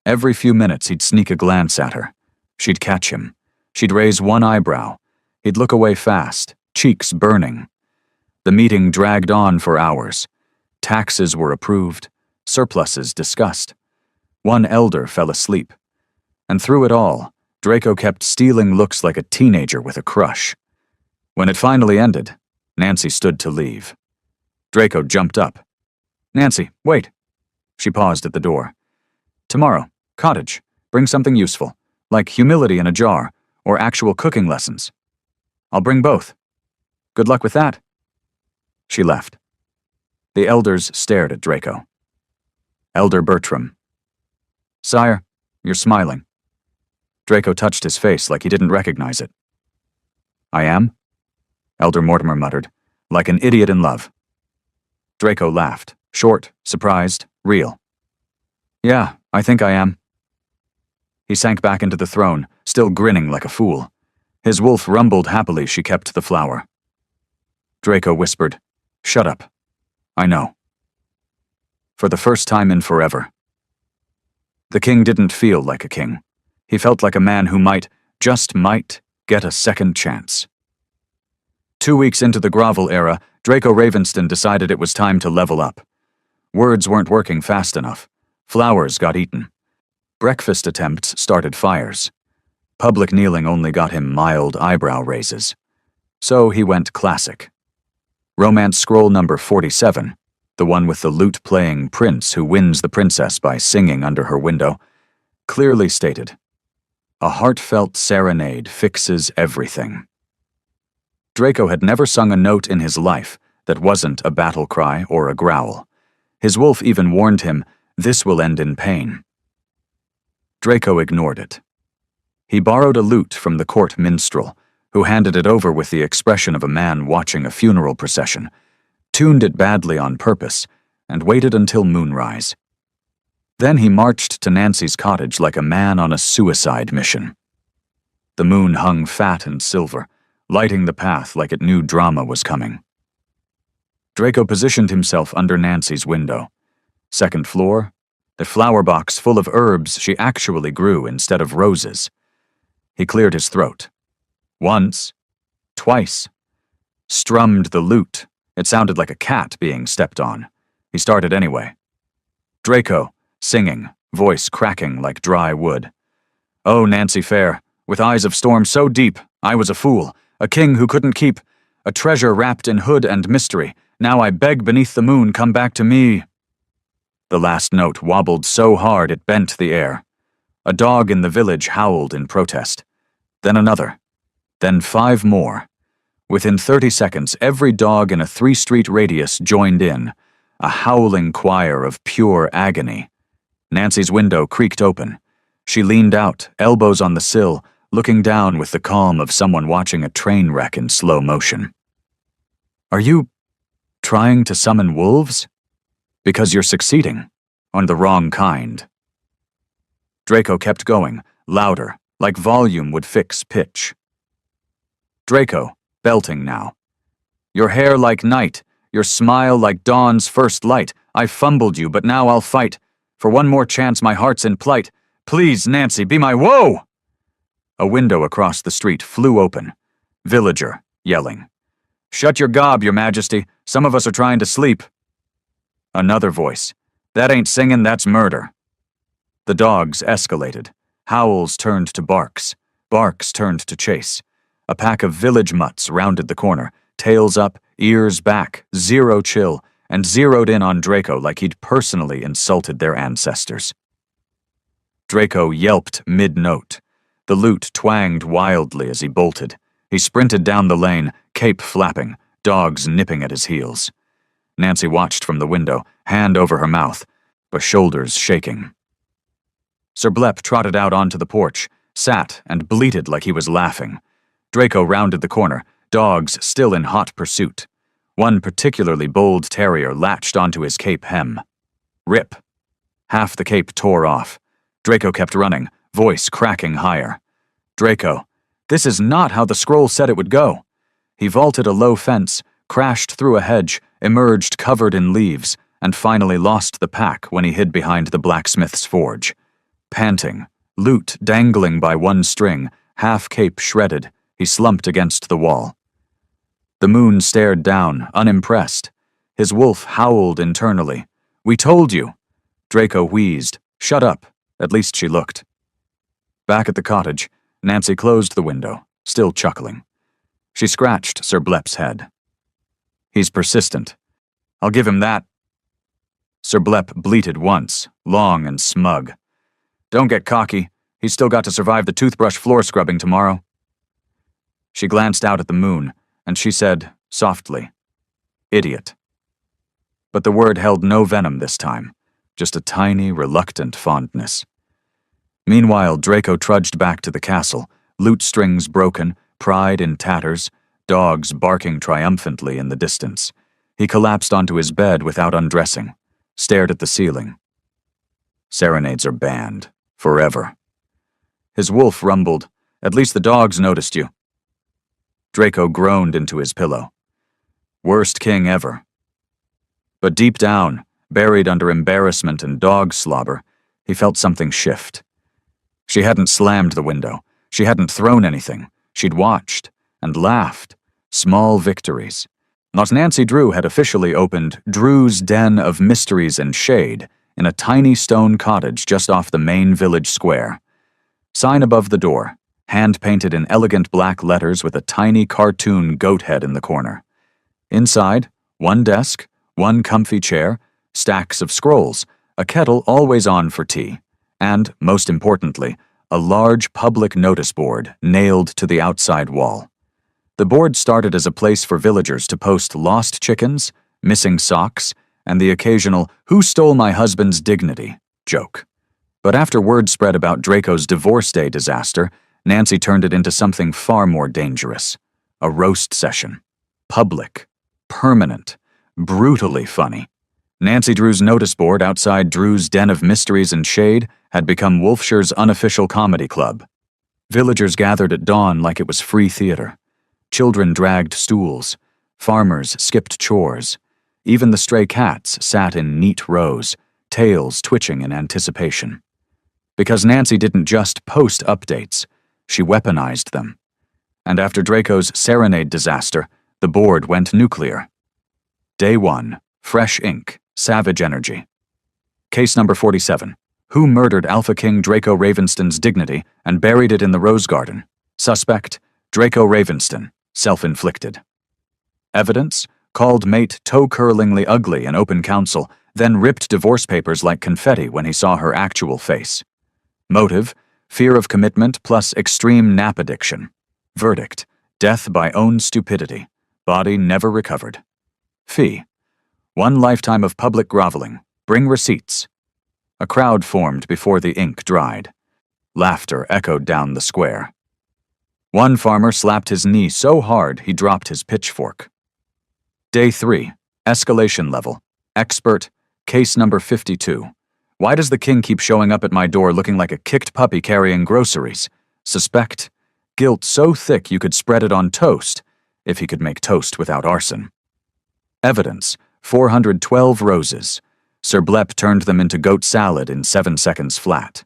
Every few minutes he'd sneak a glance at her. She'd catch him. She'd raise one eyebrow. He'd look away fast, cheeks burning. The meeting dragged on for hours. Taxes were approved, surpluses discussed. One elder fell asleep. And through it all, Draco kept stealing looks like a teenager with a crush. When it finally ended, Nancy stood to leave. Draco jumped up. "Nancy, wait." She paused at the door. "Tomorrow, cottage. Bring something useful, like humility in a jar, or actual cooking lessons." "I'll bring both." "Good luck with that." She left. The elders stared at Draco. Elder Bertram. "Sire, you're smiling." Draco touched his face like he didn't recognize it. "I am?" Elder Mortimer muttered, "like an idiot in love." Draco laughed, short, surprised, real. "Yeah, I think I am." He sank back into the throne, still grinning like a fool. His wolf rumbled happily she kept the flower. Draco whispered, "Shut up. I know." For the first time in forever. The king didn't feel like a king. He felt like a man who might, just might, get a second chance. 2 weeks into the grovel era, Draco Ravenston decided it was time to level up. Words weren't working fast enough. Flowers got eaten. Breakfast attempts started fires. Public kneeling only got him mild eyebrow raises. So he went classic. Romance scroll number 47, the one with the lute-playing prince who wins the princess by singing under her window, clearly stated, "A heartfelt serenade fixes everything." Draco had never sung a note in his life that wasn't a battle cry or a growl. His wolf even warned him, "This will end in pain." Draco ignored it. He borrowed a lute from the court minstrel, who handed it over with the expression of a man watching a funeral procession, tuned it badly on purpose, and waited until moonrise. Then he marched to Nancy's cottage like a man on a suicide mission. The moon hung fat and silver, lighting the path like it knew drama was coming. Draco positioned himself under Nancy's window. Second floor, the flower box full of herbs she actually grew instead of roses. He cleared his throat. Once, twice. Strummed the lute. It sounded like a cat being stepped on. He started anyway. Draco, singing, voice cracking like dry wood. "Oh, Nancy Fair, with eyes of storm so deep, I was a fool, a king who couldn't keep, a treasure wrapped in hood and mystery. Now I beg beneath the moon, come back to me." The last note wobbled so hard it bent the air. A dog in the village howled in protest. Then another. Then 5 more. Within 30 seconds, every dog in a 3-street radius joined in, a howling choir of pure agony. Nancy's window creaked open. She leaned out, elbows on the sill, looking down with the calm of someone watching a train wreck in slow motion. "Are you trying to summon wolves? Because you're succeeding, on the wrong kind." Draco kept going, louder, like volume would fix pitch. Draco, belting now. "Your hair like night, your smile like dawn's first light. I fumbled you, but now I'll fight. For one more chance, my heart's in plight. Please, Nancy, be my woe!" A window across the street flew open. Villager, yelling. "Shut your gob, your majesty. Some of us are trying to sleep." Another voice. "That ain't singing, that's murder." The dogs escalated. Howls turned to barks. Barks turned to chase. A pack of village mutts rounded the corner, tails up, ears back, zero chill, and zeroed in on Draco like he'd personally insulted their ancestors. Draco yelped mid-note. The lute twanged wildly as he bolted. He sprinted down the lane, cape flapping, dogs nipping at his heels. Nancy watched from the window, hand over her mouth, but shoulders shaking. Sir Blep trotted out onto the porch, sat, and bleated like he was laughing. Draco rounded the corner, dogs still in hot pursuit. One particularly bold terrier latched onto his cape hem. Rip. Half the cape tore off. Draco kept running, voice cracking higher. "Draco, this is not how the scroll said it would go." He vaulted a low fence, crashed through a hedge, emerged covered in leaves, and finally lost the pack when he hid behind the blacksmith's forge. Panting, lute dangling by one string, half cape shredded, he slumped against the wall. The moon stared down, unimpressed. His wolf howled internally. "We told you." Draco wheezed. "Shut up." At least she looked. Back at the cottage, Nancy closed the window, still chuckling. She scratched Sir Blep's head. "He's persistent. I'll give him that." Sir Blep bleated once, long and smug. "Don't get cocky. He's still got to survive the toothbrush floor scrubbing tomorrow." She glanced out at the moon, and she said, softly, "Idiot." But the word held no venom this time, just a tiny, reluctant fondness. Meanwhile, Draco trudged back to the castle, lute strings broken, pride in tatters, dogs barking triumphantly in the distance. He collapsed onto his bed without undressing, stared at the ceiling. Serenades are banned, forever. His wolf rumbled, "At least the dogs noticed you." Draco groaned into his pillow. Worst king ever. But deep down, buried under embarrassment and dog slobber, he felt something shift. She hadn't slammed the window. She hadn't thrown anything. She'd watched and laughed. Small victories. Not Nancy Drew had officially opened Drew's Den of Mysteries and Shade in a tiny stone cottage just off the main village square. Sign above the door, hand-painted in elegant black letters with a tiny cartoon goat head in the corner. Inside, one desk, one comfy chair, stacks of scrolls, a kettle always on for tea, and, most importantly, a large public notice board nailed to the outside wall. The board started as a place for villagers to post lost chickens, missing socks, and the occasional "who stole my husband's dignity" joke. But after word spread about Draco's divorce day disaster, Nancy turned it into something far more dangerous. A roast session. Public. Permanent. Brutally funny. Nancy Drew's notice board outside Drew's Den of Mysteries and Shade had become Wolfshire's unofficial comedy club. Villagers gathered at dawn like it was free theater. Children dragged stools. Farmers skipped chores. Even the stray cats sat in neat rows, tails twitching in anticipation. Because Nancy didn't just post updates, she weaponized them. And after Draco's serenade disaster, the board went nuclear. Day 1, fresh ink, savage energy. Case number 47. Who murdered Alpha King Draco Ravenston's dignity and buried it in the rose garden? Suspect, Draco Ravenston, self-inflicted. Evidence, called mate toe-curlingly ugly in open council, then ripped divorce papers like confetti when he saw her actual face. Motive: fear of commitment plus extreme nap addiction. Verdict: death by own stupidity. Body never recovered. Fee: 1 lifetime of public groveling. Bring receipts. A crowd formed before the ink dried. Laughter echoed down the square. One farmer slapped his knee so hard he dropped his pitchfork. Day 3. Escalation level. Expert. Case number 52. Why does the king keep showing up at my door looking like a kicked puppy carrying groceries? Suspect. Guilt so thick you could spread it on toast, if he could make toast without arson. Evidence: 412 roses. Sir Blep turned them into goat salad in 7 seconds flat.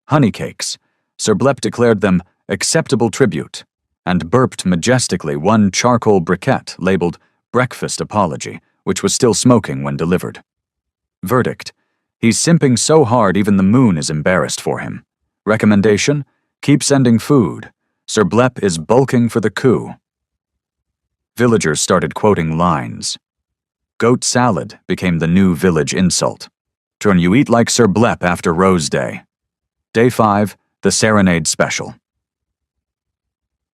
Honey cakes. Sir Blep declared them acceptable tribute, and burped majestically 1 charcoal briquette labeled breakfast apology, which was still smoking when delivered. Verdict: he's simping so hard even the moon is embarrassed for him. Recommendation: keep sending food. Sir Blep is bulking for the coup. Villagers started quoting lines. Goat salad became the new village insult. Turn you eat like Sir Blep after Rose Day. Day 5, the Serenade Special.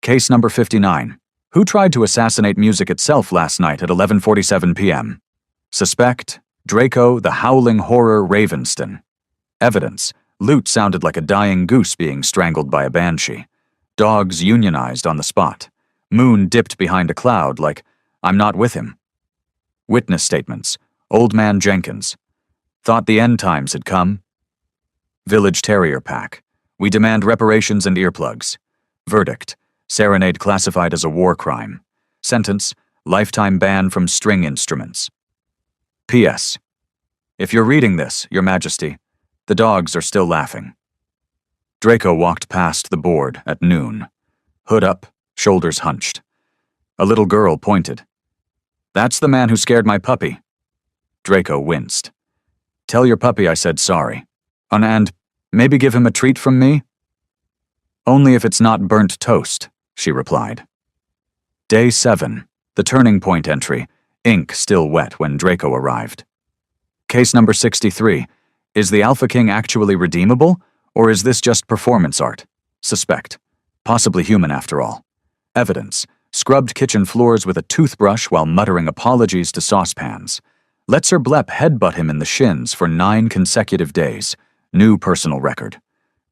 Case number 59. Who tried to assassinate music itself last night at 11:47 p.m.? Suspect: Draco the Howling Horror Ravenston. Evidence: lute sounded like a dying goose being strangled by a banshee. Dogs unionized on the spot. Moon dipped behind a cloud like, I'm not with him. Witness statements: Old Man Jenkins. Thought the end times had come. Village Terrier Pack. We demand reparations and earplugs. Verdict: serenade classified as a war crime. Sentence: lifetime ban from string instruments. P.S. If you're reading this, Your Majesty, the dogs are still laughing. Draco walked past the board at noon. Hood up, shoulders hunched. A little girl pointed. That's the man who scared my puppy. Draco winced. Tell your puppy I said sorry. And maybe give him a treat from me? Only if it's not burnt toast, she replied. Day 7, the turning point entry, ink still wet when Draco arrived. Case number 63. Is the Alpha King actually redeemable, or is this just performance art? Suspect: possibly human after all. Evidence: scrubbed kitchen floors with a toothbrush while muttering apologies to saucepans. Let Sir Blep headbutt him in the shins for 9 consecutive days. New personal record.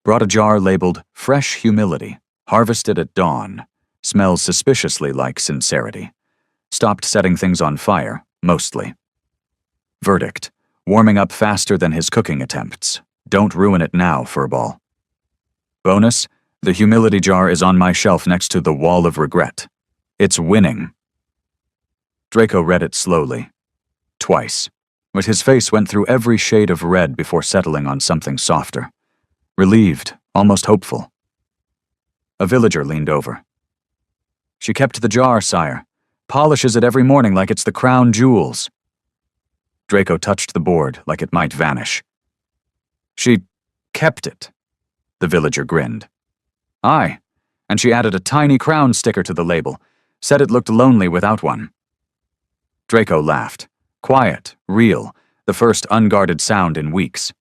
Brought a jar labeled Fresh Humility. Harvested at dawn. Smells suspiciously like sincerity. Stopped setting things on fire, mostly. Verdict: warming up faster than his cooking attempts. Don't ruin it now, Furball. Bonus: the humility jar is on my shelf next to the wall of regret. It's winning. Draco read it slowly. Twice. But his face went through every shade of red before settling on something softer. Relieved, almost hopeful. A villager leaned over. She kept the jar, sire. Polishes it every morning like it's the crown jewels. Draco touched the board like it might vanish. She kept it. The villager grinned. Aye, and she added a tiny crown sticker to the label. Said it looked lonely without one. Draco laughed. Quiet, real, the first unguarded sound in weeks.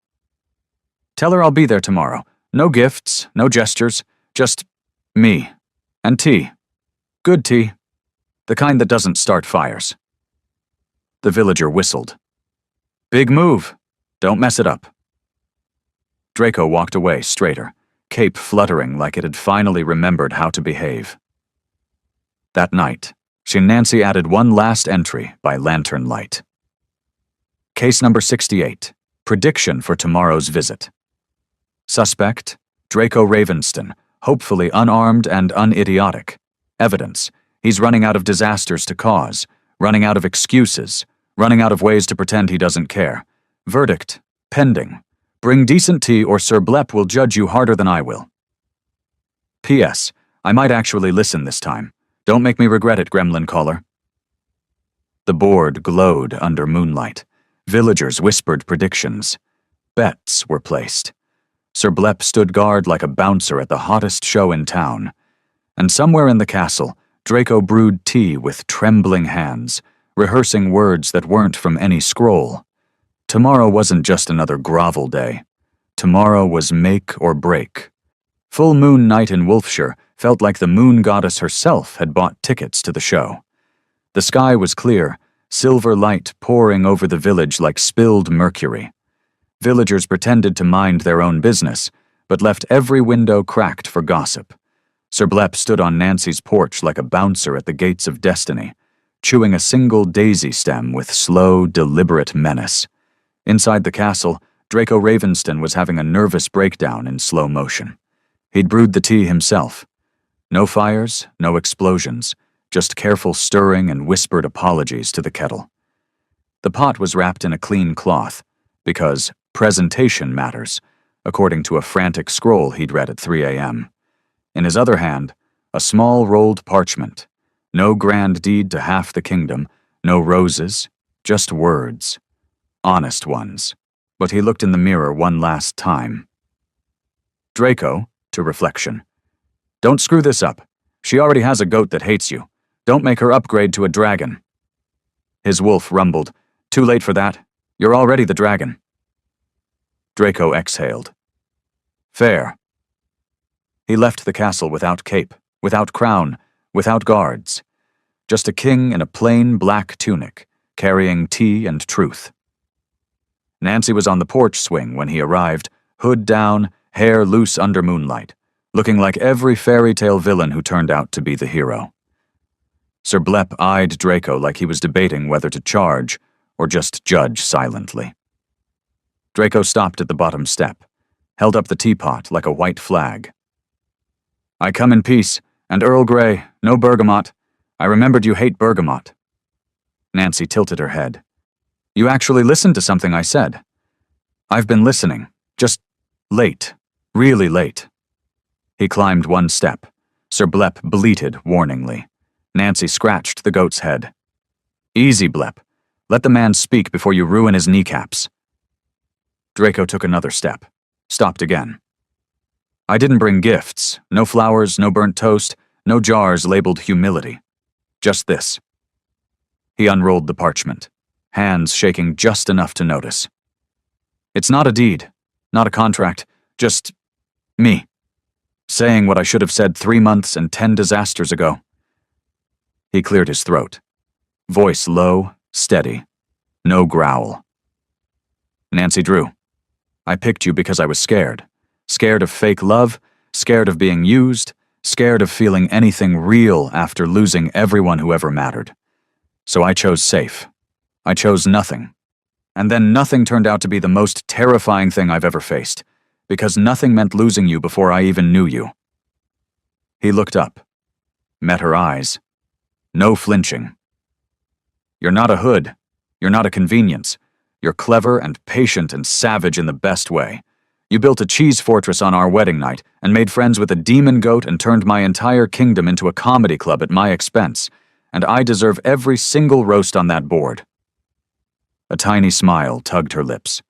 Tell her I'll be there tomorrow. No gifts, no gestures, just me. And tea. Good tea. The kind that doesn't start fires. The villager whistled. Big move. Don't mess it up. Draco walked away straighter, cape fluttering like it had finally remembered how to behave. That night, Nancy added one last entry by lantern light. Case number 68. Prediction for tomorrow's visit. Suspect: Draco Ravenston, hopefully unarmed and unidiotic. Evidence: he's running out of disasters to cause, running out of excuses, running out of ways to pretend he doesn't care. Verdict: pending. Bring decent tea or Sir Blep will judge you harder than I will. P.S. I might actually listen this time. Don't make me regret it, Gremlin Caller. The board glowed under moonlight. Villagers whispered predictions. Bets were placed. Sir Blep stood guard like a bouncer at the hottest show in town. And somewhere in the castle, Draco brewed tea with trembling hands, rehearsing words that weren't from any scroll. Tomorrow wasn't just another grovel day. Tomorrow was make or break. Full moon night in Wolfshire felt like the moon goddess herself had bought tickets to the show. The sky was clear, silver light pouring over the village like spilled mercury. Villagers pretended to mind their own business, but left every window cracked for gossip. Sir Blep stood on Nancy's porch like a bouncer at the gates of destiny, chewing a single daisy stem with slow, deliberate menace. Inside the castle, Draco Ravenston was having a nervous breakdown in slow motion. He'd brewed the tea himself. No fires, no explosions, just careful stirring and whispered apologies to the kettle. The pot was wrapped in a clean cloth, because presentation matters, according to a frantic scroll he'd read at 3 a.m. In his other hand, a small rolled parchment. No grand deed to half the kingdom, no roses, just words. Honest ones. But he looked in the mirror one last time. Draco, to reflection. Don't screw this up. She already has a goat that hates you. Don't make her upgrade to a dragon. His wolf rumbled. Too late for that. You're already the dragon. Draco exhaled. Fair. He left the castle without cape, without crown, without guards. Just a king in a plain black tunic, carrying tea and truth. Nancy was on the porch swing when he arrived, hood down, hair loose under moonlight, looking like every fairy tale villain who turned out to be the hero. Sir Blep eyed Draco like he was debating whether to charge or just judge silently. Draco stopped at the bottom step, held up the teapot like a white flag. I come in peace, and Earl Grey, no bergamot. I remembered you hate bergamot. Nancy tilted her head. You actually listened to something I said. I've been listening, just late. Really late. He climbed one step. Sir Blep bleated warningly. Nancy scratched the goat's head. Easy, Blep. Let the man speak before you ruin his kneecaps. Draco took another step. Stopped again. I didn't bring gifts. No flowers, no burnt toast, no jars labeled humility. Just this. He unrolled the parchment, hands shaking just enough to notice. It's not a deed, not a contract, just me, saying what I should have said 3 months and 10 disasters ago. He cleared his throat. Voice low, steady. No growl. Nancy Drew, I picked you because I was scared. Scared of fake love, scared of being used, scared of feeling anything real after losing everyone who ever mattered. So I chose safe. I chose nothing. And then nothing turned out to be the most terrifying thing I've ever faced, because nothing meant losing you before I even knew you. He looked up, met her eyes. No flinching. You're not a hood. You're not a convenience. You're clever and patient and savage in the best way. You built a cheese fortress on our wedding night and made friends with a demon goat and turned my entire kingdom into a comedy club at my expense, and I deserve every single roast on that board. A tiny smile tugged her lips.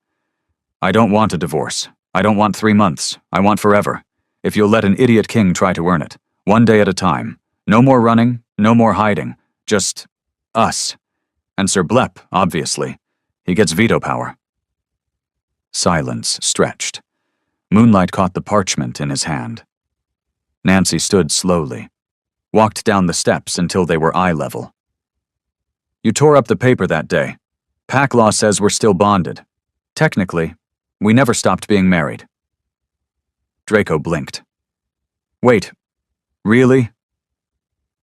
I don't want a divorce. I don't want 3 months. I want forever. If you'll let an idiot king try to earn it. 1 day at a time. No more running, no more hiding. Just us. And Sir Blep, obviously. He gets veto power. Silence stretched. Moonlight caught the parchment in his hand. Nancy stood slowly, walked down the steps until they were eye level. You tore up the paper that day. Pack law says we're still bonded. Technically, we never stopped being married. Draco blinked. Wait, really?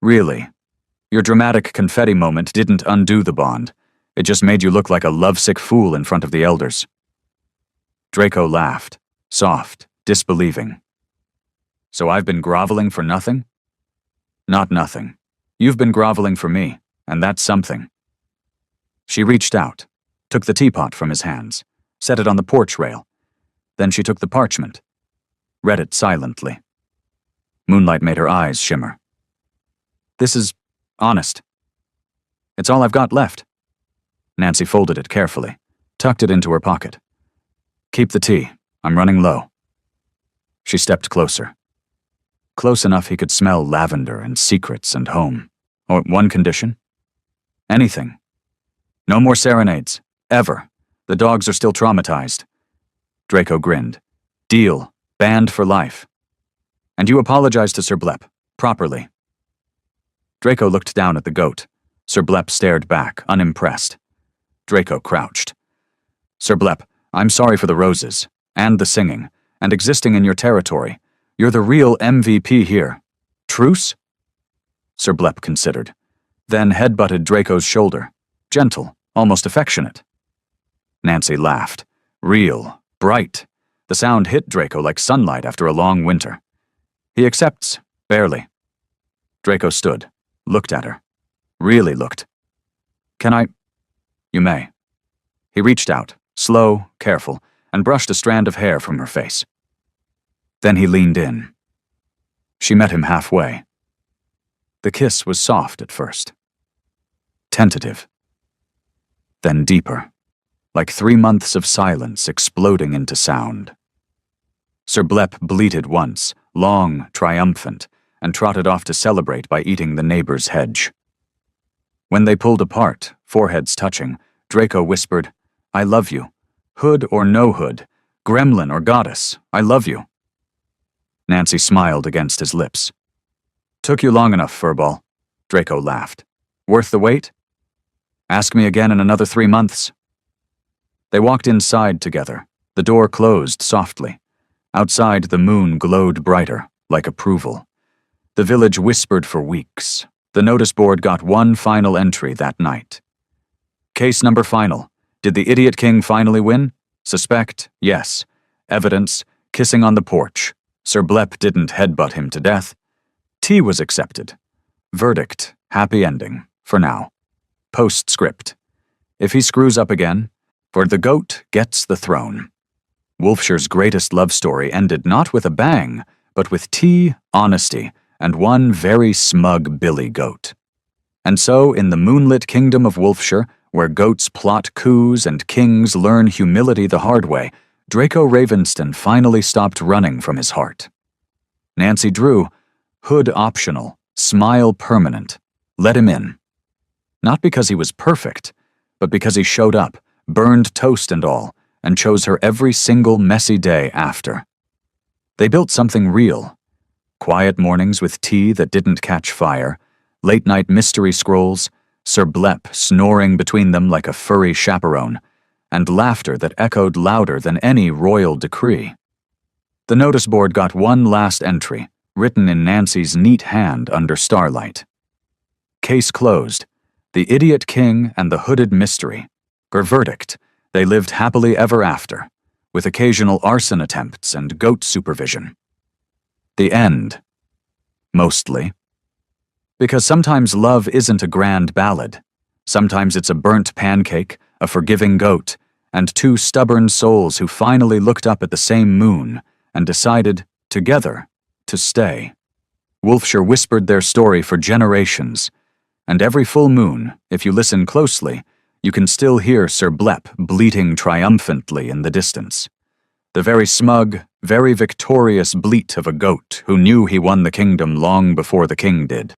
Really? Your dramatic confetti moment didn't undo the bond. It just made you look like a lovesick fool in front of the elders. Draco laughed, soft, disbelieving. So I've been groveling for nothing? Not nothing. You've been groveling for me, and that's something. She reached out, took the teapot from his hands, set it on the porch rail. Then she took the parchment, read it silently. Moonlight made her eyes shimmer. This is honest. It's all I've got left. Nancy folded it carefully, tucked it into her pocket. Keep the tea. I'm running low. She stepped closer. Close enough he could smell lavender and secrets and home. Oh, one condition? Anything. No more serenades. Ever. The dogs are still traumatized. Draco grinned, Deal. Banned for life. And you apologize to Sir Blep. Properly. Draco looked down at the goat. Sir Blep stared back, unimpressed. Draco crouched. Sir Blep, I'm sorry for the roses, and the singing, and existing in your territory. You're the real MVP here. Truce? Sir Blep considered, then headbutted Draco's shoulder. Gentle, almost affectionate. Nancy laughed. Real, bright. The sound hit Draco like sunlight after a long winter. He accepts, barely. Draco stood, looked at her. Really looked. Can I? You may. He reached out, slow, careful, and brushed a strand of hair from her face. Then he leaned in. She met him halfway. The kiss was soft at first. Tentative. Then deeper, like 3 months of silence exploding into sound. Sir Blep bleated once, long, triumphant, and trotted off to celebrate by eating the neighbor's hedge. When they pulled apart, foreheads touching, Draco whispered, I love you. Hood or no hood, gremlin or goddess, I love you. Nancy smiled against his lips. Took you long enough, Furball. Draco laughed. Worth the wait? Ask me again in another 3 months. They walked inside together. The door closed softly. Outside, the moon glowed brighter, like approval. The village whispered for weeks. The notice board got one final entry that night. Case number final. Did the Idiot King finally win? Suspect, yes. Evidence, kissing on the porch. Sir Blep didn't headbutt him to death. Tea was accepted. Verdict, happy ending, for now. Postscript. If he screws up again, for the goat gets the throne. Wolfshire's greatest love story ended not with a bang, but with tea, honesty, and one very smug billy goat. And so, in the moonlit kingdom of Wolfshire, where goats plot coups and kings learn humility the hard way, Draco Ravenston finally stopped running from his heart. Nancy Drew, hood optional, smile permanent, let him in. Not because he was perfect, but because he showed up, burned toast and all, and chose her every single messy day after. They built something real. Quiet mornings with tea that didn't catch fire, late-night mystery scrolls, Sir Blep snoring between them like a furry chaperone, and laughter that echoed louder than any royal decree. The notice board got one last entry, written in Nancy's neat hand under starlight. Case closed. The Idiot King and the Hooded Mystery. Her verdict, they lived happily ever after, with occasional arson attempts and goat supervision. The end. Mostly. Because sometimes love isn't a grand ballad. Sometimes it's a burnt pancake, a forgiving goat, and 2 stubborn souls who finally looked up at the same moon and decided, together, to stay. Wolfshire whispered their story for generations, and every full moon, if you listen closely, you can still hear Sir Blep bleating triumphantly in the distance. The very smug, very victorious bleat of a goat who knew he won the kingdom long before the king did.